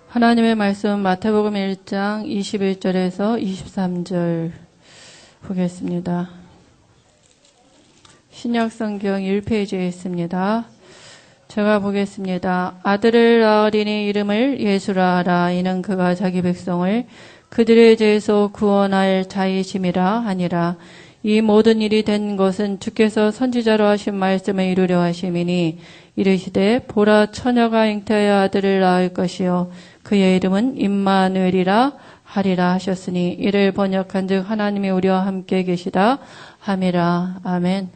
하나님의 말씀 마태복음 1장 21절에서 23절 보겠습니다. 신약성경 1페이지에 있습니다. 제가 보겠습니다. 아들을 낳으리니 이름을 예수라 하라. 이는 그가 자기 백성을 그들의 죄에서 구원할 자이심이라 하니라. 이 모든 일이 된 것은 주께서 선지자로 하신 말씀을 이루려 하심이니 이르시되 보라 처녀가 잉태하여 아들을 낳을 것이요 그의 이름은 임마누엘이라 하리라 하셨으니 이를 번역한즉 하나님이 우리와 함께 계시다 함이라. 아멘.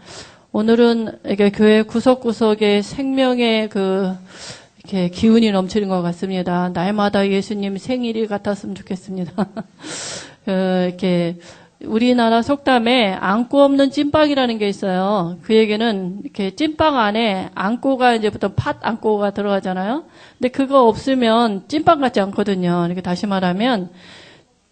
오늘은 이게 교회 구석구석에 생명의 이렇게 기운이 넘치는 것 같습니다. 날마다 예수님 생일이 같았으면 좋겠습니다. 이렇게 우리나라 속담에 안고 없는 찐빵이라는 게 있어요. 그 얘기는 이렇게 찐빵 안에 안고가 이제 보통 팥 안고가 들어가잖아요. 근데 그거 없으면 찐빵 같지 않거든요. 이렇게 다시 말하면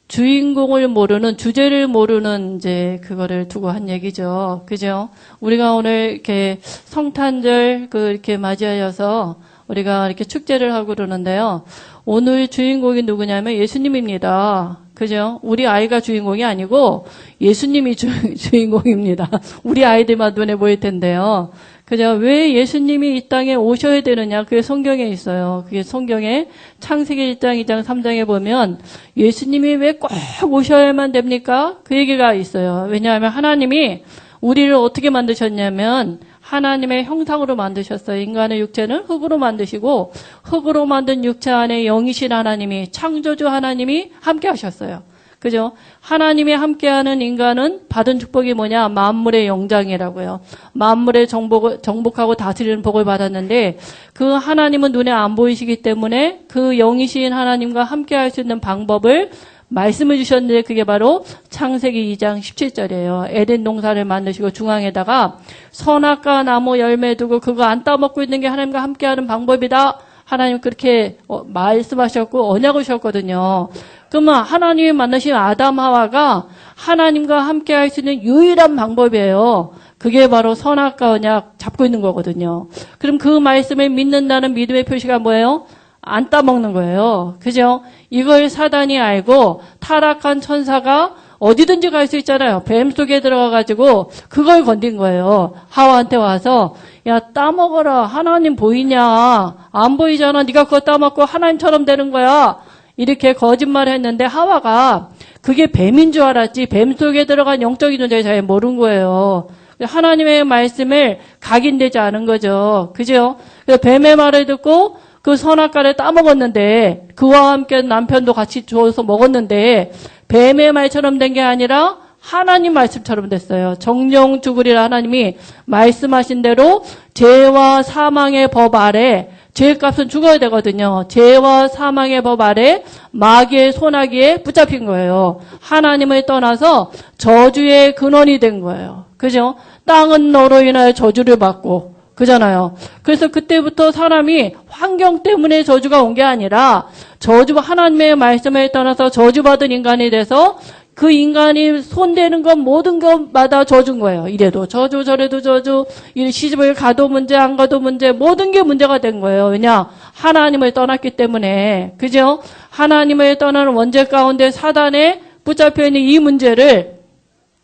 주인공을 모르는, 주제를 모르는 이제 그거를 두고 한 얘기죠. 그죠? 우리가 오늘 이렇게 성탄절 이렇게 맞이하여서 우리가 이렇게 축제를 하고 그러는데요. 오늘 주인공이 누구냐면 예수님입니다. 그죠? 우리 아이가 주인공이 아니고 예수님이 주인공입니다. 우리 아이들만 눈에 보일 텐데요. 그죠? 왜 예수님이 이 땅에 오셔야 되느냐? 그게 성경에 있어요. 그게 성경에 창세기 1장, 2장, 3장에 보면 예수님이 왜 꼭 오셔야만 됩니까? 그 얘기가 있어요. 왜냐하면 하나님이 우리를 어떻게 만드셨냐면 하나님의 형상으로 만드셨어요. 인간의 육체는 흙으로 만드시고 흙으로 만든 육체 안에 영이신 하나님이 창조주 하나님이 함께 하셨어요. 그죠? 하나님이 함께하는 인간은 받은 축복이 뭐냐? 만물의 영장이라고요. 만물의 정복하고 다스리는 복을 받았는데 그 하나님은 눈에 안 보이시기 때문에 그 영이신 하나님과 함께할 수 있는 방법을 말씀을 주셨는데 그게 바로 창세기 2장 17절이에요. 에덴 동산을 만드시고 중앙에다가 선악과 나무 열매 두고 그거 안 따먹고 있는 게 하나님과 함께하는 방법이다. 하나님 그렇게 말씀하셨고 언약을 주셨거든요. 그러면 하나님이 만드신 아담 하와가 하나님과 함께할 수 있는 유일한 방법이에요. 그게 바로 선악과 언약 잡고 있는 거거든요. 그럼 그 말씀을 믿는다는 믿음의 표시가 뭐예요? 안 따먹는 거예요. 그죠? 이걸 사단이 알고 타락한 천사가 어디든지 갈 수 있잖아요. 뱀 속에 들어가가지고 그걸 건든 거예요. 하와한테 와서 야 따먹어라. 하나님 보이냐? 안 보이잖아. 네가 그거 따먹고 하나님처럼 되는 거야. 이렇게 거짓말을 했는데 하와가 그게 뱀인 줄 알았지 뱀 속에 들어간 영적인 존재를 잘 모르는 거예요. 하나님의 말씀을 각인되지 않은 거죠. 그죠? 그래서 뱀의 말을 듣고 그 선악과를 따먹었는데 그와 함께 남편도 같이 줘서 먹었는데 뱀의 말처럼 된 게 아니라 하나님 말씀처럼 됐어요. 정령 죽으리라 하나님이 말씀하신 대로 죄와 사망의 법 아래 죄값은 죽어야 되거든요. 죄와 사망의 법 아래 마귀의 손아귀에 붙잡힌 거예요. 하나님을 떠나서 저주의 근원이 된 거예요. 그죠? 땅은 너로 인하여 저주를 받고 그잖아요. 그래서 그때부터 사람이 환경 때문에 저주가 온 게 아니라 하나님의 말씀을 떠나서 저주받은 인간이 돼서 그 인간이 손대는 것 모든 것마다 저주인 거예요. 이래도 저주 저래도 저주, 시집을 가도 문제 안 가도 문제 모든 게 문제가 된 거예요. 왜냐? 하나님을 떠났기 때문에. 그죠? 하나님을 떠나는 원죄 가운데 사단에 붙잡혀 있는 이 문제를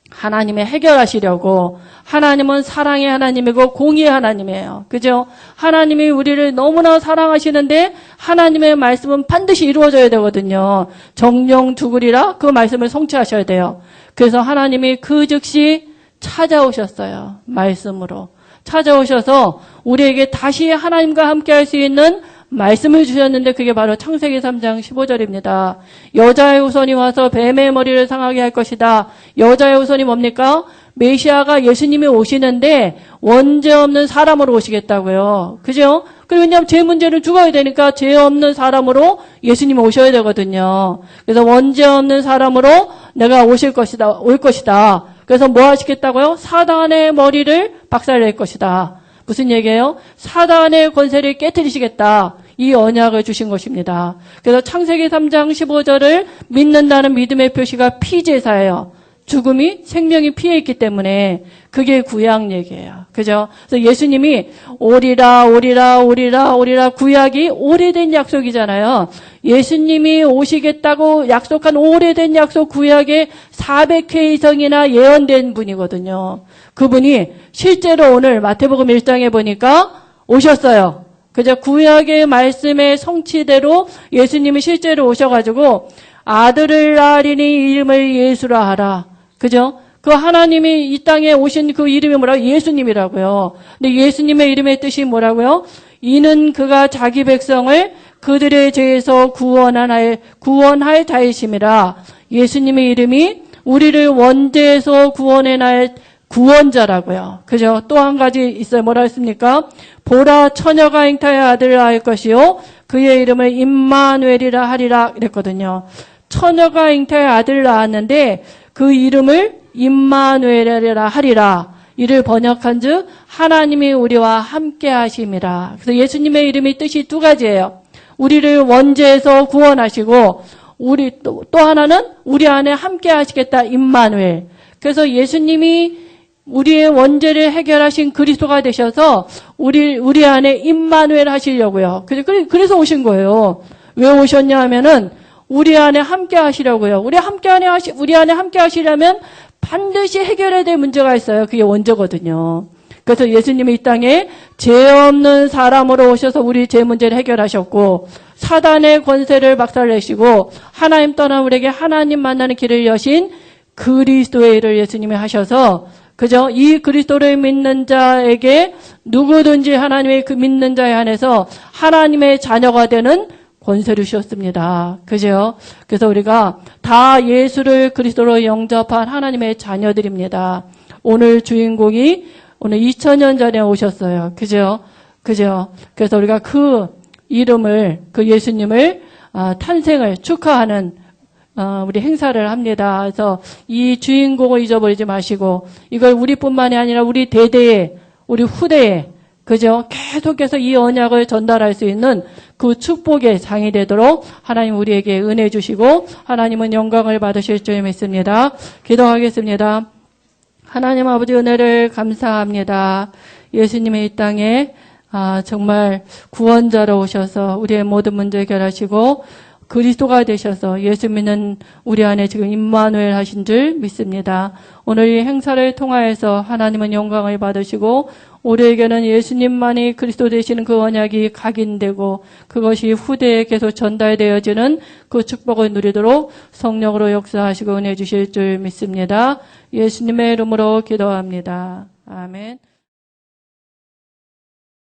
하나님이 해결하시려고 하나님은 사랑의 하나님이고 공의의 하나님이에요. 그죠? 하나님이 우리를 너무나 사랑하시는데 하나님의 말씀은 반드시 이루어져야 되거든요. 정령 죽으리라 그 말씀을 성취하셔야 돼요. 그래서 하나님이 그 즉시 찾아오셨어요. 말씀으로. 찾아오셔서 우리에게 다시 하나님과 함께 할 수 있는 말씀을 주셨는데 그게 바로 창세기 3장 15절입니다. 여자의 후손이 와서 뱀의 머리를 상하게 할 것이다. 여자의 후손이 뭡니까? 메시아가 예수님이 오시는데 원죄 없는 사람으로 오시겠다고요. 그죠? 왜냐하면 죄 문제는 죽어야 되니까 죄 없는 사람으로 예수님이 오셔야 되거든요. 그래서 원죄 없는 사람으로 내가 올 것이다. 그래서 뭐 하시겠다고요? 사단의 머리를 박살낼 것이다. 무슨 얘기예요? 사단의 권세를 깨트리시겠다. 이 언약을 주신 것입니다. 그래서 창세기 3장 15절을 믿는다는 믿음의 표시가 피제사예요. 죽음이 생명이 피해 있기 때문에 그게 구약 얘기예요. 그죠? 그래서 예수님이 오리라 구약이 오래된 약속이잖아요. 예수님이 오시겠다고 약속한 오래된 약속 구약에 400회 이상이나 예언된 분이거든요. 그분이 실제로 오늘 마태복음 1장에 보니까 오셨어요. 그죠? 구약의 말씀의 성취대로 예수님이 실제로 오셔가지고 아들을 낳으리니 이름을 예수라 하라. 그죠? 그 하나님이 이 땅에 오신 그 이름이 뭐라고? 예수님이라고요. 근데 예수님의 이름의 뜻이 뭐라고요? 이는 그가 자기 백성을 그들의 죄에서 구원할 자이심이라. 예수님의 이름이 우리를 원죄에서 구원해낼 구원자라고요. 그죠? 또 한 가지 있어요. 뭐라 했습니까? 보라 처녀가 잉타의 아들을 낳을 것이요 그의 이름을 임마누엘이라 하리라 그랬거든요. 처녀가 잉타의 아들을 낳았는데 그 이름을 임마누엘이라 하리라. 이를 번역한즉 하나님이 우리와 함께 하심이라. 그래서 예수님의 이름의 뜻이 두 가지예요. 우리를 원죄에서 구원하시고 또 하나는 우리 안에 함께 하시겠다. 임마누엘. 그래서 예수님이 우리의 원죄를 해결하신 그리스도가 되셔서 우리 안에 임마누엘 하시려고요. 그래서 오신 거예요. 왜 오셨냐 하면은 우리 안에 함께 하시려고요. 우리 안에 함께 하시려면 반드시 해결해야 될 문제가 있어요. 그게 원죄거든요. 그래서 예수님이 이 땅에 죄 없는 사람으로 오셔서 우리 죄 문제를 해결하셨고 사단의 권세를 박살내시고 하나님 떠난 우리에게 하나님 만나는 길을 여신 그리스도의 일을 예수님이 하셔서 그죠? 이 그리스도를 믿는 자에게 누구든지 하나님의 그 믿는 자에 한해서 하나님의 자녀가 되는 권세를 주셨습니다. 그죠? 그래서 우리가 다 예수를 그리스도로 영접한 하나님의 자녀들입니다. 오늘 주인공이 오늘 2000년 전에 오셨어요. 그죠? 그래서 우리가 그 이름을, 그 예수님을, 탄생을 축하하는 우리 행사를 합니다. 그래서 이 주인공을 잊어버리지 마시고 이걸 우리뿐만이 아니라 우리 대대에 우리 후대에 그죠? 계속해서 이 언약을 전달할 수 있는 그 축복의 장이 되도록 하나님 우리에게 은혜 주시고 하나님은 영광을 받으실 줄 믿습니다. 기도하겠습니다. 하나님 아버지 은혜를 감사합니다. 예수님의 이 땅에 정말 구원자로 오셔서 우리의 모든 문제 해결하시고 그리스도가 되셔서 예수 믿는 우리 안에 지금 임마누엘 하신 줄 믿습니다. 오늘 이 행사를 통하여서 하나님은 영광을 받으시고 우리에게는 예수님만이 그리스도 되시는 그 언약이 각인되고 그것이 후대에 계속 전달되어지는 그 축복을 누리도록 성령으로 역사하시고 은혜 주실 줄 믿습니다. 예수님의 이름으로 기도합니다. 아멘.